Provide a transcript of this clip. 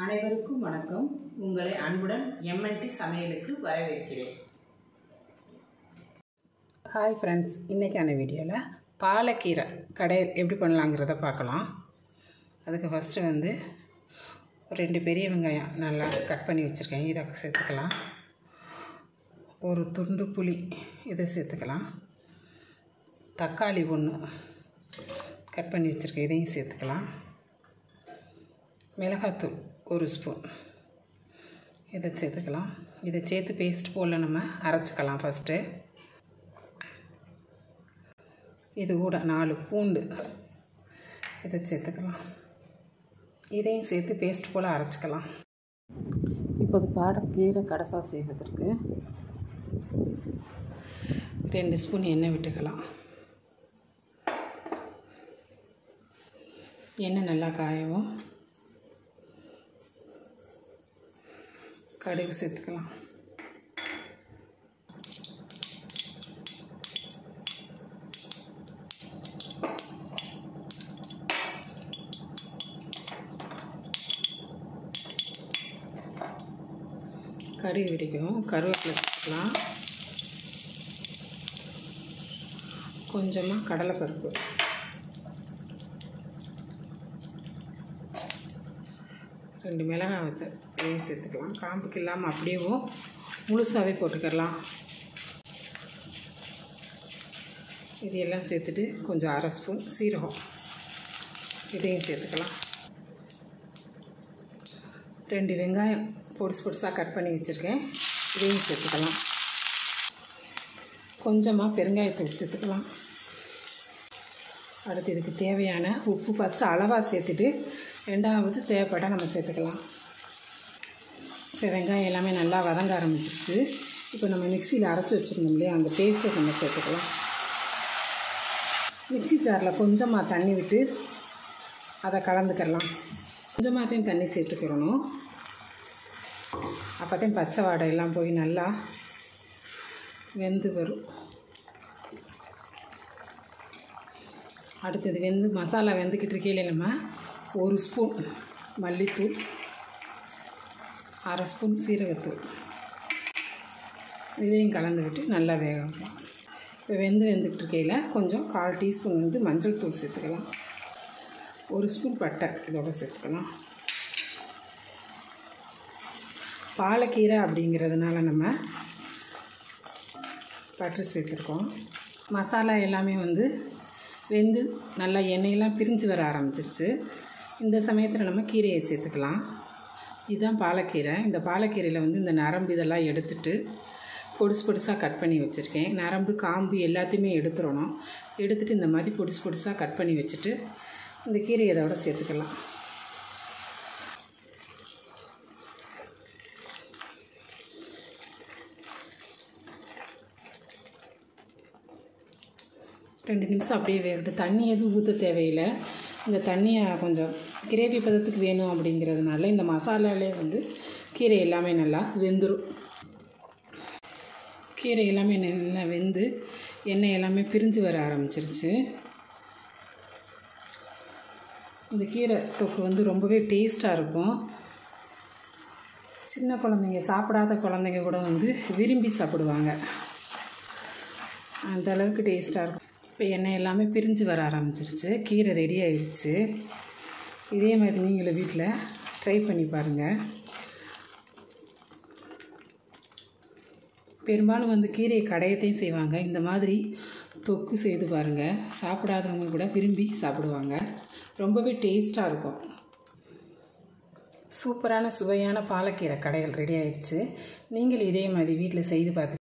அனைவருக்கும் வணக்கம். உங்களை அன்புடன் MNT சமையலுக்கு வரவேற்கிறேன். ஹாய் ஃப்ரெண்ட்ஸ், இன்றைக்கான வீடியோவில் பாலக்கீரை கடையில் எப்படி பண்ணலாங்கிறத பார்க்கலாம். அதுக்கு ஃபஸ்ட்டு ஒரு 2 பெரிய வெங்காயம் நல்லா கட் பண்ணி வச்சுருக்கேன். இதை சேர்த்துக்கலாம். ஒரு துண்டு புளி இதை சேர்த்துக்கலாம். தக்காளி 1 கட் பண்ணி வச்சுருக்கேன், இதையும் சேர்த்துக்கலாம். மிளகாத்தூள் 1 ஸ்பூன் இதை சேர்த்துக்கலாம். இதை சேர்த்து பேஸ்ட் போல் நம்ம அரைச்சிக்கலாம். ஃபஸ்ட்டு இது கூட 4 பூண்டு இதை சேர்த்துக்கலாம். இதையும் சேர்த்து பேஸ்ட் போல் அரைச்சிக்கலாம். இப்போது பாலக்கீரை கடைசா செய்வதற்கு 2 ஸ்பூன் எண்ணெய் விட்டுக்கலாம். எண்ணெய் நல்லா காயவும் கடுகு சேர்த்துக்கலாம். கடுகு வெடிக்கும். கருவேப்பிலை சேர்த்துக்கலாம். கொஞ்சமாக கடலைப்பருப்பு, ரெண்டு மிளகாய் இதையும் சேர்த்துக்கலாம். காம்புக்கு இல்லாமல் அப்படியே முழுசாகவே போட்டுக்கலாம். இது எல்லாம் சேர்த்துட்டு கொஞ்சம் 1/2 ஸ்பூன் சீரகம் இதையும் சேர்த்துக்கலாம். 2 வெங்காயம் பொடிசாக கட் பண்ணி வச்சுருக்கேன், இதையும் சேர்த்துக்கலாம். கொஞ்சமாக பெருங்காயத்தூள் சேர்த்துக்கலாம். அடுத்து இதுக்கு தேவையான உப்பு ஃபஸ்ட்டு அளவாக சேர்த்துட்டு 2வது தேவைப்பட நம்ம சேர்த்துக்கலாம். இப்போ வெங்காயம் எல்லாமே நல்லா வதங்க ஆரம்பிச்சிருச்சு. இப்போ நம்ம மிக்சியில் அரைச்சி வச்சுருந்தோம் இல்லையா, அந்த பேஸ்ட்டை நம்ம சேர்த்துக்கலாம். மிக்சி ஜாரில் கொஞ்சமாக தண்ணி விட்டு அதை கலந்துக்கலாம். கொஞ்சமாகத்தையும் தண்ணி சேர்த்துக்கிறணும். அப்போத்தையும் பச்சை வாடையெல்லாம் போய் நல்லா வெந்து வரும். அடுத்தது மசாலா வெந்துக்கிட்டு இருக்கையில நம்ம 1 ஸ்பூன் மல்லித்தூள், 1/2 ஸ்பூன் சீரகத்தூள் இதையும் கலந்துக்கிட்டு நல்லா வேக வைக்கலாம். இப்போ வெந்துக்கிட்டு இருக்கையில் கொஞ்சம் 1/4 டீஸ்பூன் மஞ்சள் தூள் சேர்த்துக்கலாம். 1 ஸ்பூன் பட்டை இதோட சேர்த்துக்கலாம். பாலக்கீரை அப்படிங்கிறதுனால நம்ம பட்டை சேர்த்துருக்கோம். மசாலா எல்லாமே வெந்து நல்லா எண்ணெயெல்லாம் பிரிஞ்சு வர ஆரம்பிச்சிருச்சு. இந்த சமயத்தில் நம்ம கீரையை சேர்த்துக்கலாம். இதுதான் பாலக்கீரை. இந்த பாலக்கீரையில் இந்த நரம்பு இதெல்லாம் எடுத்துட்டு பொடிசாக கட் பண்ணி வச்சுருக்கேன். நரம்பு காம்பு எல்லாத்தையுமே எடுத்துடணும். எடுத்துகிட்டு இந்த மாதிரி பொடிசாக கட் பண்ணி வச்சுட்டு இந்த கீரையை இதோட சேர்த்துக்கலாம். ரெண்டு நிமிஷம் அப்படியே வேகட்டும். தண்ணி எதுவும் ஊற்ற தேவையில்லை. இந்த தண்ணியை கொஞ்சம் கிரேவி பதத்துக்கு வேணும் அப்படிங்கிறதுனால இந்த மசாலாலே கீரை எல்லாமே நல்லா வெந்துடும். கீரை எல்லாமே நல்லா வெந்து எண்ணெய் எல்லாமே பிரிஞ்சு வர ஆரம்பிச்சிருச்சு. இந்த கீரை தொக்கு ரொம்பவே டேஸ்ட்டாக இருக்கும். சின்ன குழந்தைங்க, சாப்பிடாத குழந்தைங்க கூட விரும்பி சாப்பிடுவாங்க. அந்த அளவுக்கு டேஸ்ட்டாக இருக்கும். இப்போ எண்ணெய் எல்லாமே பிரிஞ்சு வர ஆரம்பிச்சிருச்சு. கீரை ரெடி ஆயிடுச்சு. இதே மாதிரி நீங்களும் வீட்டில் ட்ரை பண்ணி பாருங்கள். பெரும்பாலும் கீரையை கடையத்தையும் செய்வாங்க. இந்த மாதிரி தொக்கு செய்து பாருங்கள். சாப்பிடாதவங்க கூட விரும்பி சாப்பிடுவாங்க. ரொம்பவே டேஸ்ட்டாக இருக்கும். சூப்பரான சுவையான பாலக்கீரை கடைகள் ரெடி ஆயிடுச்சு. நீங்கள் இதே மாதிரி வீட்டில் செய்து பார்த்து